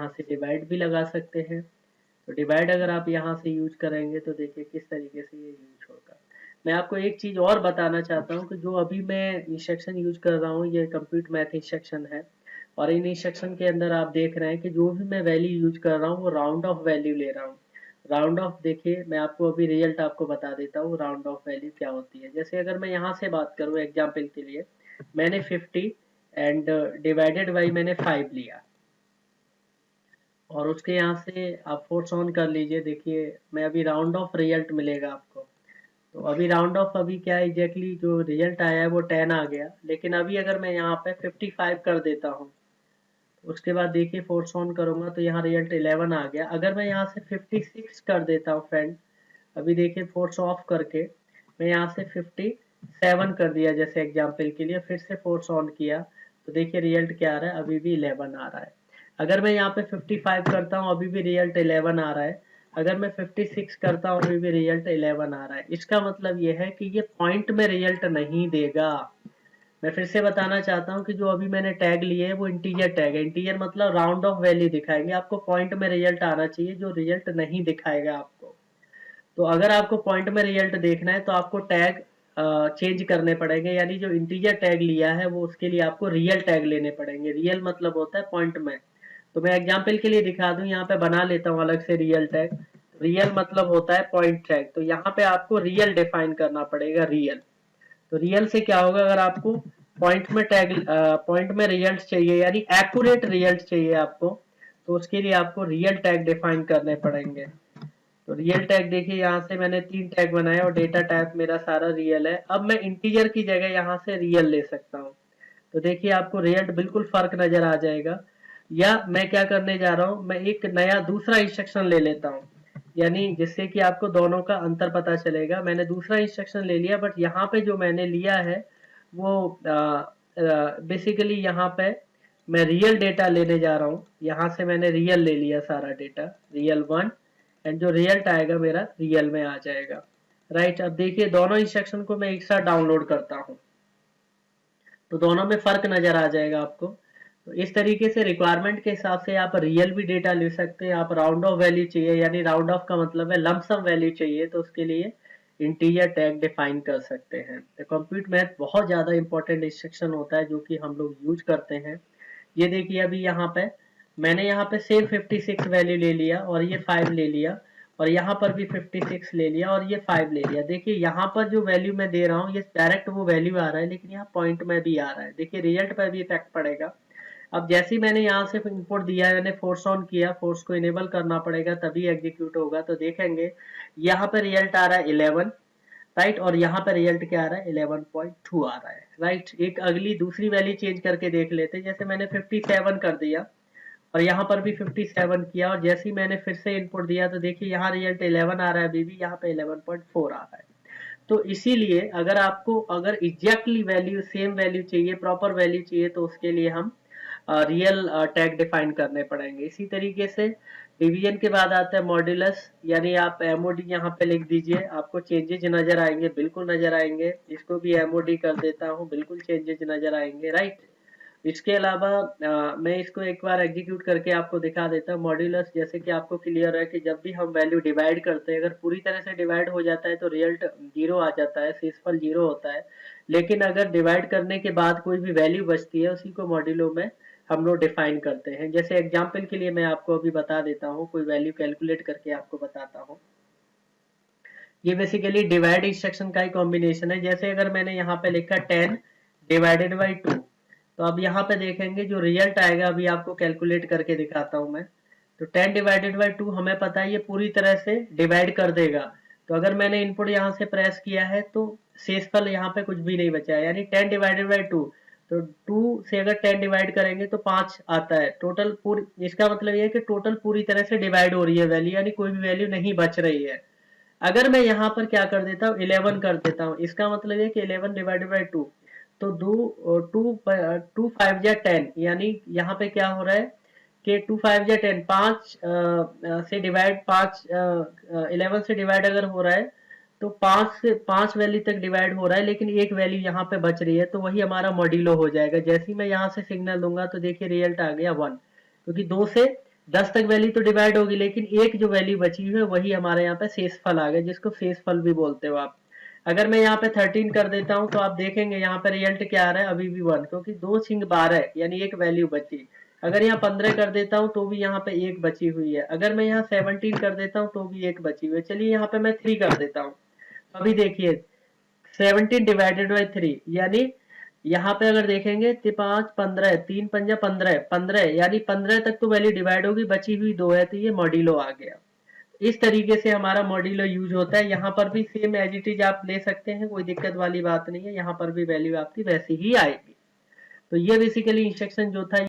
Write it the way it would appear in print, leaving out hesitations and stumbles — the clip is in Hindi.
यहाँ से डिवाइड भी लगा सकते हैं। तो डिवाइड अगर आप यहाँ से यूज करेंगे तो देखिए किस तरीके से ये यूज होगा। मैं आपको एक चीज और बताना चाहता हूँ कि जो अभी मैं इंस्ट्रक्शन यूज कर रहा हूँ ये कंप्यूट मैथ इंस्ट्रक्शन है, और इन इंस्ट्रक्शन के अंदर आप देख रहे हैं कि जो भी मैं वैल्यू यूज कर रहा हूँ वो राउंड ऑफ वैल्यू ले रहा हूँ। राउंड ऑफ देखिए मैं आपको अभी रिजल्ट आपको बता देता हूँ राउंड ऑफ वैल्यू क्या होती है। जैसे अगर मैं यहाँ से बात करूँ एग्जाम्पल के लिए, मैंने 50 एंड डिवाइडेड बाई मैंने 5 लिया, और उसके यहाँ से आप फोर्स ऑन कर लीजिए। देखिए मैं अभी राउंड ऑफ रिजल्ट मिलेगा आपको। तो अभी राउंड ऑफ अभी क्या है एग्जैक्टली जो रिजल्ट आया है वो 10 आ गया, लेकिन अभी अगर मैं यहाँ पे 55 कर देता हूँ, उसके बाद देखिए फोर्स ऑन करूंगा तो यहाँ रिजल्ट 11 आ गया। अगर मैं यहाँ से 56 कर देता हूँ फ्रेंड, अभी देखिए फोर्स ऑफ करके मैं यहाँ से 57 कर दिया जैसे एग्जाम्पल के लिए, फिर से फोर्स ऑन किया तो देखिए रिजल्ट क्या आ रहा है, अभी भी 11 आ रहा है। अगर मैं यहाँ पे 55 करता हूँ अभी भी रिजल्ट 11 आ रहा है। अगर मैं 56 करता हूँ अभी भी रिजल्ट 11 आ रहा है। इसका मतलब ये है कि ये पॉइंट में रिजल्ट नहीं देगा। मैं फिर से बताना चाहता हूँ कि जो अभी मैंने टैग लिए है वो इंटीजर टैग है। इंटीजर मतलब राउंड ऑफ वैल्यू दिखाएंगे, आपको पॉइंट में रिजल्ट आना चाहिए, जो रिजल्ट नहीं दिखाएगा आपको। तो अगर आपको पॉइंट में रिजल्ट देखना है तो आपको टैग चेंज करने पड़ेंगे, यानी जो इंटीजर टैग लिया है वो उसके लिए आपको रियल टैग लेने पड़ेंगे। रियल मतलब होता है पॉइंट में। तो मैं एग्जाम्पल के लिए दिखा दूं, यहाँ पे बना लेता हूँ अलग से रियल टैग। रियल मतलब होता है पॉइंट टैग, तो यहाँ पे आपको रियल डिफाइन करना पड़ेगा, रियल। तो रियल से क्या होगा, अगर आपको पॉइंट में टैग पॉइंट में रिजल्ट चाहिए यानी एक्यूरेट रिजल्ट चाहिए आपको, तो उसके लिए आपको रियल टैग डिफाइन करने पड़ेंगे। तो रियल टैग देखिए यहाँ से मैंने 3 टैग बनाए और डेटा टाइप मेरा सारा रियल है। अब मैं इंटीजर की जगह यहाँ से रियल ले सकता हूँ, तो देखिए आपको रिजल्ट बिल्कुल फर्क नजर आ जाएगा। या मैं क्या करने जा रहा हूँ, मैं एक नया दूसरा इंस्ट्रक्शन ले लेता हूँ, यानी जिससे कि आपको दोनों का अंतर पता चलेगा। मैंने दूसरा इंस्ट्रक्शन ले लिया, बट यहाँ पे जो मैंने लिया है वो बेसिकली यहाँ पे मैं रियल डेटा लेने जा रहा हूँ। यहाँ से मैंने रियल ले लिया सारा डेटा, रियल 1, एंड जो रिजल्ट आएगा मेरा रियल में आ जाएगा। राइट, अब देखिए दोनों इंस्ट्रक्शन को मैं एक साथ डाउनलोड करता हूँ तो दोनों में फर्क नजर आ जाएगा आपको। तो इस तरीके से रिक्वायरमेंट के हिसाब से आप रियल भी डेटा ले सकते हैं। आप राउंड ऑफ वैल्यू चाहिए, यानी राउंड ऑफ का मतलब है लमसम वैल्यू चाहिए, तो उसके लिए इंटीजर टैग डिफाइन कर सकते हैं। तो कंप्यूट मैथ बहुत ज्यादा इंपॉर्टेंट इंस्ट्रक्शन होता है जो कि हम लोग यूज करते हैं। ये देखिए अभी यहाँ पे मैंने यहाँ पे सेम 56 वैल्यू ले लिया और ये 5 ले लिया, और यहाँ पर भी 56 ले लिया और ये 5 ले लिया। देखिए यहाँ पर जो वैल्यू मैं दे रहा हूँ ये डायरेक्ट वो वैल्यू आ रहा है, लेकिन यहाँ पॉइंट में भी आ रहा है। देखिए रिजल्ट पर भी इफेक्ट पड़ेगा। अब जैसे ही मैंने यहाँ से इनपुट दिया है, मैंने फोर्स ऑन किया, फोर्स को इनेबल करना पड़ेगा तभी एग्जीक्यूट होगा। तो देखेंगे यहाँ पर रिजल्ट आ रहा है 11, राइट, और यहाँ पर रिजल्ट क्या आ रहा है 11.2 आ रहा है। राइट, एक अगली दूसरी वैल्यू चेंज करके देख लेते हैं। जैसे मैंने 57 कर दिया और यहाँ पर भी 57 किया, और जैसे ही मैंने फिर से इनपुट दिया तो देखिए यहाँ रिजल्ट 11 आ रहा है, अभी भी यहाँ पे 11.4 आ रहा है। तो इसीलिए अगर आपको अगर एग्जैक्टली वैल्यू सेम वैल्यू चाहिए, प्रॉपर वैल्यू चाहिए, तो उसके लिए हम रियल टैग डिफाइन करने पड़ेंगे। इसी तरीके से डिवीजन के बाद आता है मॉड्यूलस, यानी आप एमओडी यहाँ पे लिख दीजिए, आपको चेंजेज नजर आएंगे, बिल्कुल नजर आएंगे। इसको भी एमओडी कर देता हूँ, बिल्कुल चेंजेज नजर आएंगे। राइट, इसके अलावा मैं इसको एक बार एग्जीक्यूट करके आपको दिखा देता हूँ। मॉड्यूलस जैसे कि आपको क्लियर है कि जब भी हम वैल्यू डिवाइड करते हैं, अगर पूरी तरह से डिवाइड हो जाता है तो रिजल्ट 0 आ जाता है, शेषफल 0 होता है। लेकिन अगर डिवाइड करने के बाद कोई भी वैल्यू बचती है उसी को मॉड्यूलो में हम लोग डिफाइन करते हैं। जैसे एग्जाम्पल के लिए मैं आपको अभी बता देता हूँ, कोई वैल्यू कैलकुलेट करके आपको बताता हूँ। ये बेसिकली डिवाइड इंस्ट्रक्शन का ही कॉम्बिनेशन है। जैसे अगर मैंने यहाँ पे लिखा 10 डिवाइडेड बाई 2, तो अब यहाँ पे देखेंगे जो रिजल्ट आएगा, अभी आपको कैलकुलेट करके दिखाता हूँ मैं। तो 10 डिवाइडेड बाई 2 हमें पता है ये पूरी तरह से डिवाइड कर देगा। तो अगर मैंने इनपुट यहाँ से प्रेस किया है तो शेषफल यहाँ पे कुछ भी नहीं बचा है, यानी 10 डिवाइडेड बाई 2। तो 2 से अगर 10 डिवाइड करेंगे तो 5 आता है टोटल पूरी। इसका मतलब ये है कि टोटल पूरी तरह से डिवाइड हो रही है वैल्यू, यानी कोई भी वैल्यू नहीं बच रही है। अगर मैं यहाँ पर क्या कर देता हूँ 11 कर देता हूँ, इसका मतलब है कि 11 डिवाइडेड बाई 2, तो टू 5 या 10, यानी यहाँ पे क्या हो रहा है कि 2 5 या 10, 5 से डिवाइड 5 11 से डिवाइड अगर हो रहा है तो 5 वैल्यू तक डिवाइड हो रहा है, लेकिन एक वैल्यू यहाँ पे बच रही है, तो वही हमारा मॉड्यूलो हो जाएगा। जैसे ही मैं यहाँ से सिग्नल दूंगा तो देखिए रिजल्ट आ गया 1, क्योंकि 2 से 10 तक वैल्यू तो डिवाइड होगी, लेकिन एक जो वैल्यू बची हुई है वही हमारे यहाँ पे शेषफल आ गया, जिसको शेषफल भी बोलते हो आप। अगर मैं यहाँ पे 13 कर देता हूँ तो आप देखेंगे यहाँ पे रिजल्ट क्या आ रहा है, अभी भी 1, क्योंकि 2 छिंग 12 यानी एक वैल्यू बची। अगर यहाँ 15 कर देता हूँ तो भी यहाँ पे एक बची हुई है। अगर मैं यहाँ 17 कर देता हूँ तो भी एक बची हुई है। चलिए यहाँ पे मैं 3 कर देता हूँ। अभी देखिए 17 डिवाइडेड बाई 3 यानी यहाँ पे अगर देखेंगे तो 5 15 3 पंजा 15 15 यानी 15 तक तो वैल्यू डिवाइड होगी, बची हुई 2 है तो ये मॉड्यूलो आ गया। इस तरीके से हमारा मॉड्यूलो यूज होता है। यहाँ पर भी सेम एज इट इज आप ले सकते हैं, कोई दिक्कत वाली बात नहीं है। यहाँ पर भी वैल्यू आपकी वैसी ही आएगी। तो ये बेसिकली इंस्ट्रक्शन जो था